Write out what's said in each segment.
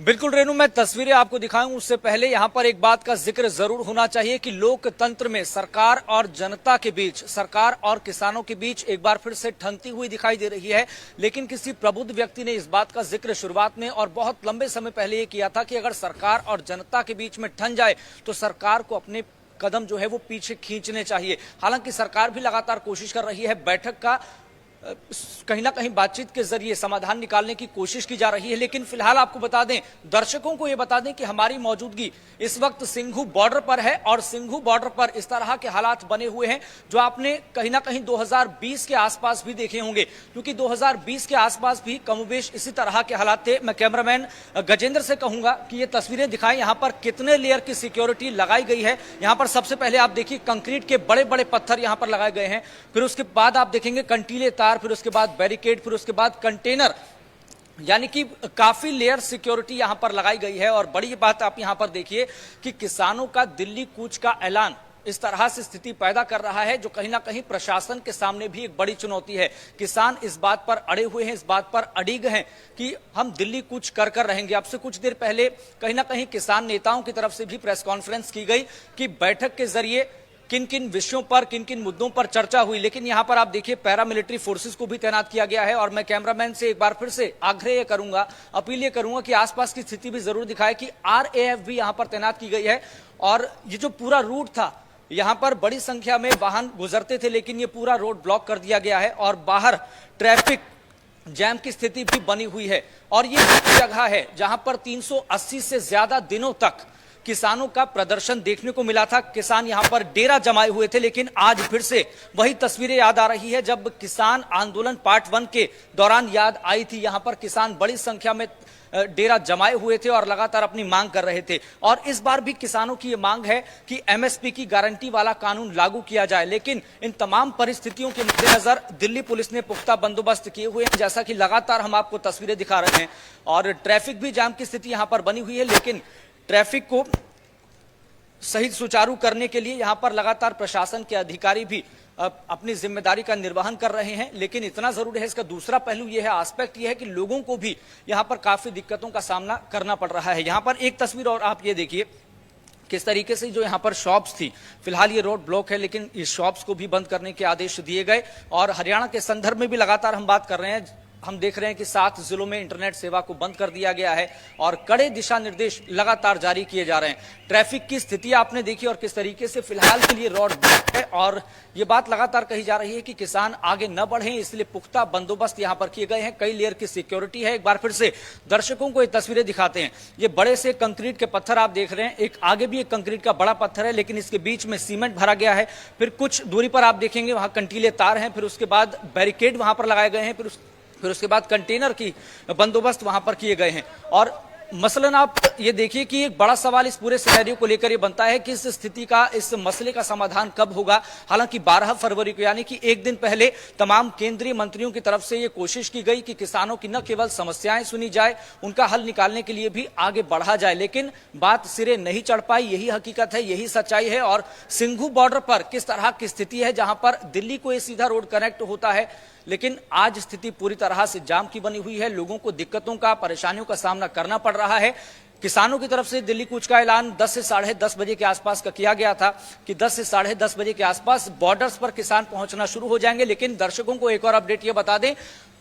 बिल्कुल रेनू, मैं तस्वीरें आपको दिखाऊं उससे पहले यहां पर एक बात का जिक्र जरूर होना चाहिए कि लोकतंत्र में सरकार और जनता के बीच, सरकार और किसानों के बीच एक बार फिर से ठनती हुई दिखाई दे रही है। लेकिन किसी प्रबुद्ध व्यक्ति ने इस बात का जिक्र शुरुआत में और बहुत लंबे समय पहले ये किया था कि अगर सरकार और जनता के बीच में ठन जाए तो सरकार को अपने कदम जो है वो पीछे खींचने चाहिए। हालांकि सरकार भी लगातार कोशिश कर रही है, बैठक का कहीं ना कहीं बातचीत के जरिए समाधान निकालने की कोशिश की जा रही है। लेकिन फिलहाल आपको बता दें, दर्शकों को यह बता दें कि हमारी मौजूदगी इस वक्त सिंघू बॉर्डर पर है और सिंघू बॉर्डर पर इस तरह के हालात बने हुए हैं जो आपने कहीं ना कहीं 2020 के आसपास भी देखे होंगे, क्योंकि 2020 के आसपास भी कमोबेश इसी तरह के हालात थे। मैं कैमरामैन गजेंद्र से कहूंगा कि ये तस्वीरें दिखाएं, यहां पर कितने लेयर की सिक्योरिटी लगाई गई है। यहां पर सबसे पहले आप देखिए कंक्रीट के बड़े बड़े पत्थर यहां पर लगाए गए हैं, फिर उसके बाद आप देखेंगे कंटीले तार, फिर उसके बाद बैरिकेड, फिर उसके बाद कंटेनर, यानी कि काफी लेयर सिक्योरिटी यहां पर लगाई गई है। और बड़ी बात आप यहां पर देखिए कि किसानों का दिल्ली कूच का ऐलान इस तरह से स्थिति पैदा कर रहा है जो कहीं ना कहीं प्रशासन के सामने भी एक बड़ी चुनौती है। किसान इस बात पर अड़े हुए हैं, इस बात पर अड़िग हैं कि हम दिल्ली कूच कर रहेंगे। अब से कुछ देर पहले कहीं ना कहीं किसान नेताओं की तरफ से भी प्रेस कॉन्फ्रेंस की गई कि बैठक के जरिए किन किन विषयों पर, किन किन मुद्दों पर चर्चा हुई। लेकिन यहां पर आप देखिए पैरामिलिट्री फोर्सेस को भी तैनात किया गया है। और मैं कैमरामैन से एक बार फिर से आग्रह करूंगा, अपील करूंगा कि आसपास की स्थिति भी जरूर दिखाए कि आरएएफ भी यहां पर तैनात की गई है। और ये जो पूरा रूट था, यहां पर बड़ी संख्या में वाहन गुजरते थे, लेकिन ये पूरा रोड ब्लॉक कर दिया गया है और बाहर ट्रैफिक जैम की स्थिति भी बनी हुई है। और ये जगह है जहां पर 380 से ज्यादा दिनों तक किसानों का प्रदर्शन देखने को मिला था। किसान यहां पर डेरा जमाए हुए थे, लेकिन आज फिर से वही तस्वीरें याद आ रही है जब किसान आंदोलन पार्ट 1 के दौरान याद आई थी। यहां पर किसान बड़ी संख्या में डेरा जमाए हुए थे और लगातार अपनी मांग कर रहे थे। और इस बार भी किसानों की यह मांग है कि एमएसपी की गारंटी वाला कानून लागू किया जाए। लेकिन इन तमाम परिस्थितियों के मद्देनजर दिल्ली पुलिस ने पुख्ता बंदोबस्त किए हुए हैं, जैसा कि लगातार हम आपको तस्वीरें दिखा रहे हैं। और ट्रैफिक भी जाम की स्थिति यहां पर बनी हुई है, लेकिन ट्रैफिक को सही सुचारू करने के लिए यहां पर लगातार प्रशासन के अधिकारी भी अपनी जिम्मेदारी का निर्वहन कर रहे हैं। लेकिन इतना जरूर है, इसका दूसरा पहलू यह है, एस्पेक्ट यह है कि लोगों को भी यहां पर काफी दिक्कतों का सामना करना पड़ रहा है। यहां पर एक तस्वीर और आप ये देखिए किस तरीके से जो यहां पर शॉप्स थी, फिलहाल ये रोड ब्लॉक है, लेकिन इस शॉप्स को भी बंद करने के आदेश दिए गए। और हरियाणा के संदर्भ में भी लगातार हम बात कर रहे हैं, हम देख रहे हैं कि 7 जिलों में इंटरनेट सेवा को बंद कर दिया गया है और कड़े दिशा निर्देश लगातार जारी किए जा रहे हैं। ट्रैफिक की स्थिति आपने देखी और किस तरीके से फिलहाल के लिए रोड ब्लॉक है। और ये बात लगातार कही जा रही है कि किसान आगे न बढ़े, इसलिए पुख्ता बंदोबस्त यहां पर किए गए हैं। कई लेयर की सिक्योरिटी है। एक बार फिर से दर्शकों को ये तस्वीरें दिखाते हैं। ये बड़े से कंक्रीट के पत्थर आप देख रहे हैं, एक आगे भी एक कंक्रीट का बड़ा पत्थर है, लेकिन इसके बीच में सीमेंट भरा गया है। फिर कुछ दूरी पर आप देखेंगे वहां कंटीले तार हैं, फिर उसके बाद बैरिकेड वहां पर लगाए गए हैं, फिर उसके बाद कंटेनर की बंदोबस्त वहां पर किए गए हैं। और मसलन आप ये देखिए कि एक बड़ा सवाल इस पूरे सिनेरियो को लेकर ये बनता है कि इस स्थिति का, इस मसले का समाधान कब होगा। हालांकि 12 फरवरी को, यानी कि एक दिन पहले, तमाम केंद्रीय मंत्रियों की तरफ से ये कोशिश की गई कि किसानों की न केवल समस्याएं सुनी जाए, उनका हल निकालने के लिए भी आगे बढ़ा जाए। लेकिन बात सिरे नहीं चढ़ पाई, यही हकीकत है, यही सच्चाई है। और सिंघू बॉर्डर पर किस तरह की स्थिति है, जहां पर दिल्ली को ये सीधा रोड कनेक्ट होता है, लेकिन आज स्थिति पूरी तरह से जाम की बनी हुई है। लोगों को दिक्कतों का, परेशानियों का सामना करना पड़ रहा है। किसानों की तरफ से दिल्ली कूच का ऐलान 10 से साढ़े 10 बजे के आसपास का किया गया था कि 10 से साढ़े 10 बजे के आसपास बॉर्डर्स पर किसान पहुंचना शुरू हो जाएंगे। लेकिन दर्शकों को एक और अपडेट ये बता दें,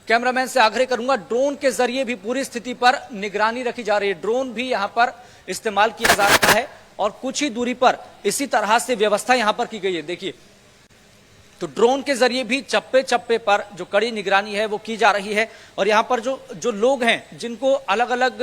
कैमरामैन से आग्रह करूंगा, ड्रोन के जरिए भी पूरी स्थिति पर निगरानी रखी जा रही है। ड्रोन भी यहां पर इस्तेमाल किया जा रहा है और कुछ ही दूरी पर इसी तरह से व्यवस्था यहां पर की गई है। देखिए, तो ड्रोन के जरिए भी चप्पे चप्पे पर जो कड़ी निगरानी है वो की जा रही है। और यहाँ पर जो लोग हैं जिनको अलग अलग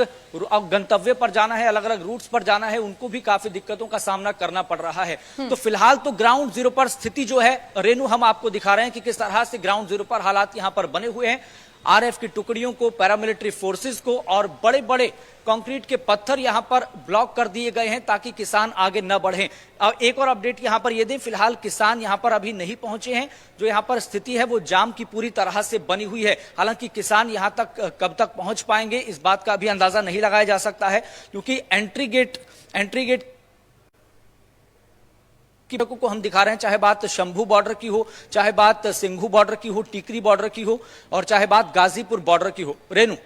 गंतव्य पर जाना है, अलग अलग रूट्स पर जाना है, उनको भी काफी दिक्कतों का सामना करना पड़ रहा है। तो फिलहाल तो ग्राउंड जीरो पर स्थिति जो है रेनू, हम आपको दिखा रहे हैं कि किस तरह से ग्राउंड जीरो पर हालात यहाँ पर बने हुए हैं। आरएफ की टुकड़ियों को, पैरामिलिट्री फोर्सेस को और बड़े बड़े कंक्रीट के पत्थर यहां पर ब्लॉक कर दिए गए हैं ताकि किसान आगे न बढ़ें। अब एक और अपडेट यहां पर यह दें, फिलहाल किसान यहां पर अभी नहीं पहुंचे हैं। जो यहां पर स्थिति है वो जाम की पूरी तरह से बनी हुई है। हालांकि किसान यहां तक कब तक पहुंच पाएंगे इस बात का भी अंदाजा नहीं लगाया जा सकता है, क्योंकि एंट्री गेट को हम दिखा रहे हैं, चाहे बात शंभू बॉर्डर की हो, चाहे बात सिंघू बॉर्डर की हो, टिकरी बॉर्डर की हो और चाहे बात गाजीपुर बॉर्डर की हो। रेनू,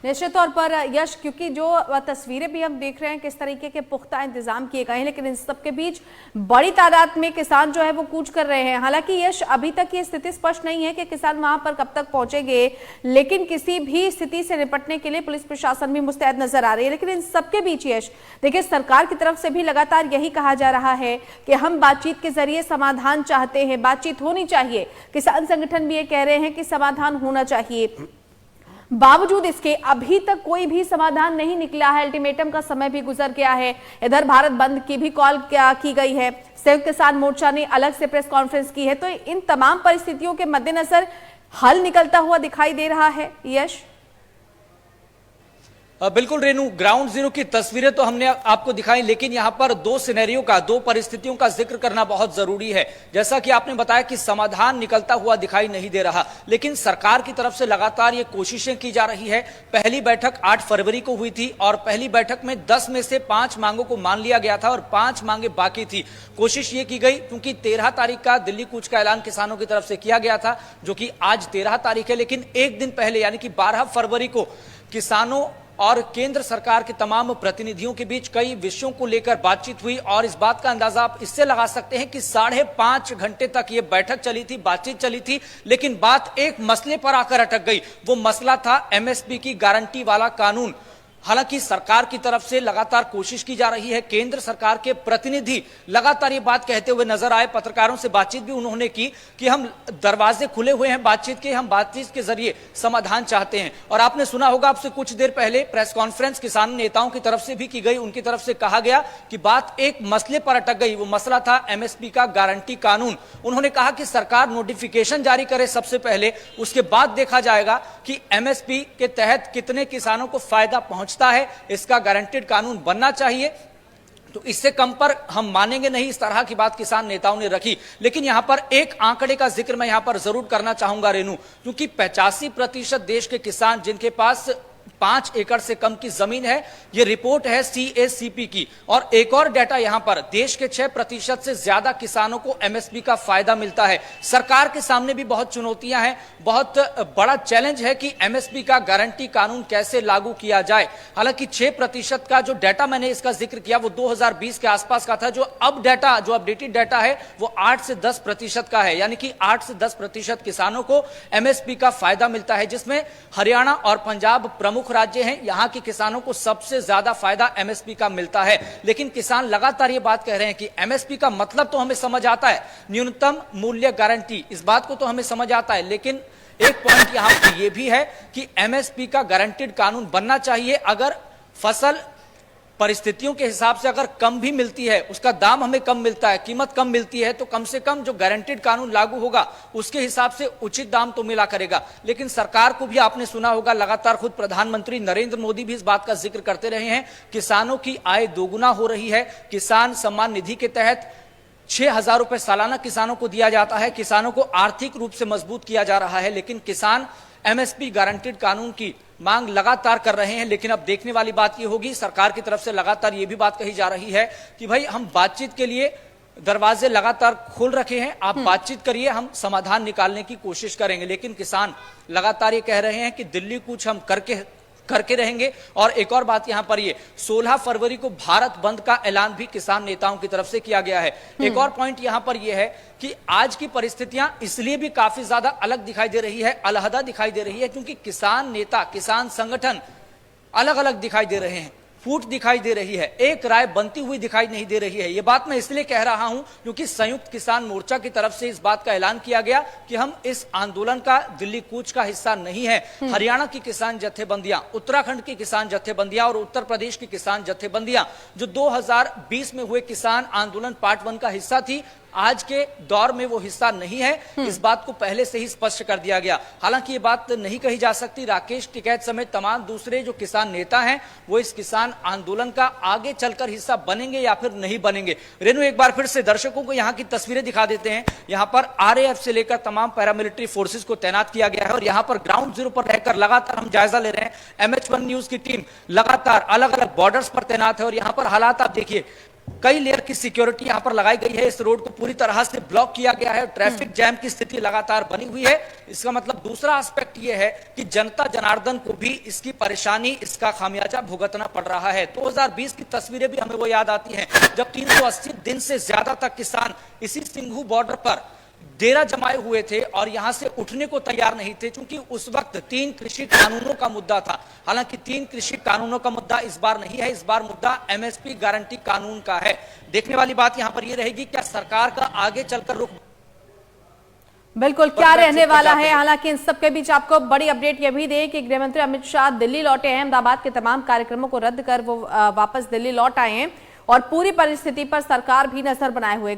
निश्चित तौर पर यश, क्योंकि जो तस्वीरें भी हम देख रहे हैं किस तरीके के पुख्ता इंतजाम किए गए हैं, लेकिन इन सब के बीच बड़ी तादाद में किसान जो है वो कूच कर रहे हैं। हालांकि यश, अभी तक ये स्थिति स्पष्ट नहीं है कि किसान वहां पर कब तक पहुंचेंगे, लेकिन किसी भी स्थिति से निपटने के लिए पुलिस प्रशासन भी मुस्तैद नजर आ रही है। लेकिन इन सबके बीच यश, देखिए, सरकार की तरफ से भी लगातार यही कहा जा रहा है कि हम बातचीत के जरिए समाधान चाहते हैं, बातचीत होनी चाहिए। किसान संगठन भी ये कह रहे हैं कि समाधान होना चाहिए। बावजूद इसके अभी तक कोई भी समाधान नहीं निकला है। अल्टीमेटम का समय भी गुजर गया है। इधर भारत बंद की भी कॉल की गई है। संयुक्त किसान मोर्चा ने अलग से प्रेस कॉन्फ्रेंस की है। तो इन तमाम परिस्थितियों के मद्देनजर हल निकलता हुआ दिखाई दे रहा है यश। बिल्कुल रेनू, ग्राउंड जीरो की तस्वीरें तो हमने आपको दिखाई, लेकिन यहां पर दो सिनेरियो का, दो परिस्थितियों का जिक्र करना बहुत जरूरी है। जैसा कि आपने बताया कि समाधान निकलता हुआ दिखाई नहीं दे रहा, लेकिन सरकार की तरफ से लगातार ये कोशिशें की जा रही है। पहली बैठक 8 फरवरी को हुई थी और पहली बैठक में 10 में से 5 मांगों को मान लिया गया था और 5 मांगे बाकी थी। कोशिश ये की गई, क्योंकि 13 तारीख का दिल्ली कूच का ऐलान किसानों की तरफ से किया गया था, जो कि आज 13 तारीख है, लेकिन एक दिन पहले यानी कि 12 फरवरी को किसानों और केंद्र सरकार के तमाम प्रतिनिधियों के बीच कई विषयों को लेकर बातचीत हुई। और इस बात का अंदाजा आप इससे लगा सकते हैं कि 5.5 घंटे तक यह बैठक चली थी, बातचीत चली थी, लेकिन बात एक मसले पर आकर अटक गई। वो मसला था एमएसपी की गारंटी वाला कानून। हालांकि सरकार की तरफ से लगातार कोशिश की जा रही है। केंद्र सरकार के प्रतिनिधि लगातार ये बात कहते हुए नजर आए। पत्रकारों से बातचीत भी उन्होंने की कि हम दरवाजे खुले हुए हैं बातचीत के, हम बातचीत के जरिए समाधान चाहते हैं। और आपने सुना होगा, आपसे कुछ देर पहले प्रेस कॉन्फ्रेंस किसान नेताओं की तरफ से भी की गई। उनकी तरफ से कहा गया कि बात एक मसले पर अटक गई। वो मसला था एमएसपी का गारंटी कानून। उन्होंने कहा कि सरकार नोटिफिकेशन जारी करे सबसे पहले, उसके बाद देखा जाएगा कि एमएसपी के तहत कितने किसानों को फायदा पहुंचता है। इसका गारंटेड कानून बनना चाहिए, तो इससे कम पर हम मानेंगे नहीं। इस तरह की बात किसान नेताओं ने रखी। लेकिन यहां पर एक आंकड़े का जिक्र मैं यहां पर जरूर करना चाहूंगा रेनू, क्योंकि 85% देश के किसान जिनके पास 5 एकड़ से कम की जमीन है, यह रिपोर्ट है CACP की। और एक और डेटा यहां पर, देश के 6% से ज्यादा किसानों को एमएसपी का फायदा मिलता है। सरकार के सामने भी बहुत चुनौतियां हैं, बहुत बड़ा चैलेंज है कि एमएसपी का गारंटी कानून कैसे लागू किया जाए। हालांकि 6% का जो डेटा मैंने इसका जिक्र किया वो 2020 के आसपास का था। जो अब डेटा, जो अपडेटेड डेटा है वो 8 से 10% का है, यानी कि 8 से 10% किसानों को एमएसपी का फायदा मिलता है, जिसमें हरियाणा और पंजाब प्रमुख राज्य हैं। यहां के किसानों को सबसे ज्यादा फायदा एमएसपी का मिलता है। लेकिन किसान लगातार ये बात कह रहे हैं कि एमएसपी का मतलब तो हमें समझ आता है, न्यूनतम मूल्य गारंटी, इस बात को तो हमें समझ आता है, लेकिन एक पॉइंट यहां पर यह भी है कि एमएसपी का गारंटेड कानून बनना चाहिए। अगर फसल परिस्थितियों के हिसाब से अगर कम भी मिलती है, उसका दाम हमें कम मिलता है, कीमत कम मिलती है, तो कम से कम जो गारंटेड कानून लागू होगा उसके हिसाब से उचित दाम तो मिला करेगा। लेकिन सरकार को भी आपने सुना होगा, लगातार खुद प्रधानमंत्री नरेंद्र मोदी भी इस बात का जिक्र करते रहे हैं, किसानों की आय दोगुना हो रही है। किसान सम्मान निधि के तहत 6,000 रुपए सालाना किसानों को दिया जाता है। किसानों को आर्थिक रूप से मजबूत किया जा रहा है, लेकिन किसान एमएसपी गारंटेड कानून की मांग लगातार कर रहे हैं। लेकिन अब देखने वाली बात यह होगी, सरकार की तरफ से लगातार यह भी बात कही जा रही है कि भाई हम बातचीत के लिए दरवाजे लगातार खोल रखे हैं, आप बातचीत करिए, हम समाधान निकालने की कोशिश करेंगे। लेकिन किसान लगातार ये कह रहे हैं कि दिल्ली कूच हम करके रहेंगे। और एक और बात यहां पर, ये 16 फरवरी को भारत बंद का ऐलान भी किसान नेताओं की तरफ से किया गया है। एक और पॉइंट यहां पर यह है कि आज की परिस्थितियां इसलिए भी काफी ज्यादा अलग दिखाई दे रही है, अलहदा दिखाई दे रही है, क्योंकि किसान नेता, किसान संगठन अलग अलग दिखाई दे रहे हैं, फूट दिखाई दे रही है, एक राय बनती हुई दिखाई नहीं दे रही है। यह बात मैं इसलिए कह रहा हूं क्योंकि संयुक्त किसान मोर्चा की तरफ से इस बात का ऐलान किया गया कि हम इस आंदोलन का, दिल्ली कूच का हिस्सा नहीं है। हरियाणा की किसान जत्थेबंदियां, उत्तराखंड की किसान जत्थेबंदियां और उत्तर प्रदेश की किसान जत्थेबंदियां, जो 2020 में हुए किसान आंदोलन पार्ट 1 का हिस्सा थी, आज के दौर में वो हिस्सा नहीं है। इस बात को पहले से ही स्पष्ट कर दिया गया। हालांकि ये बात नहीं कही जा सकती, राकेश टिकैत समेत तमाम दूसरे जो किसान नेता हैं वो इस किसान आंदोलन का आगे चलकर हिस्सा बनेंगे या फिर नहीं बनेंगे। रेनू, एक बार फिर से दर्शकों को यहाँ की तस्वीरें दिखा देते हैं। यहाँ पर आरएएफ से लेकर तमाम पैरामिलिट्री फोर्सेस को तैनात किया गया है और यहाँ पर ग्राउंड जीरो पर रहकर लगातार हम जायजा ले रहे हैं। MH1 न्यूज की टीम लगातार अलग अलग बॉर्डर्स पर तैनात है और यहाँ पर हालात आप देखिए, कई लेयर की सिक्योरिटी यहां पर लगाई गई है। इस रोड को पूरी तरह से ब्लॉक किया गया है। ट्रैफिक जैम की स्थिति लगातार बनी हुई है। इसका मतलब दूसरा एस्पेक्ट यह है कि जनता जनार्दन को भी इसकी परेशानी, इसका खामियाजा भुगतना पड़ रहा है। 2020 की तस्वीरें भी हमें वो याद आती हैं जब 380 दिन से ज्यादा तक किसान इसी सिंघू बॉर्डर पर डेरा जमाए हुए थे और यहां से उठने को तैयार नहीं थे, क्योंकि उस वक्त 3 कृषि कानूनों का मुद्दा था। हालांकि 3 कृषि कानूनों का मुद्दा इस बार नहीं है, इस बार मुद्दा एमएसपी गारंटी कानून का है। देखने वाली बात यहां पर यह रहेगी, क्या सरकार का आगे चलकर रुख बिल्कुल क्या रहने वाला है। हालांकि इन सब के बीच आपको बड़ी अपडेट यह भी दें कि गृह मंत्री अमित शाह दिल्ली लौटे हैं। अहमदाबाद के तमाम कार्यक्रमों को रद्द कर वो वापस दिल्ली लौट आए हैं और पूरी परिस्थिति पर सरकार भी नजर बनाए हुए।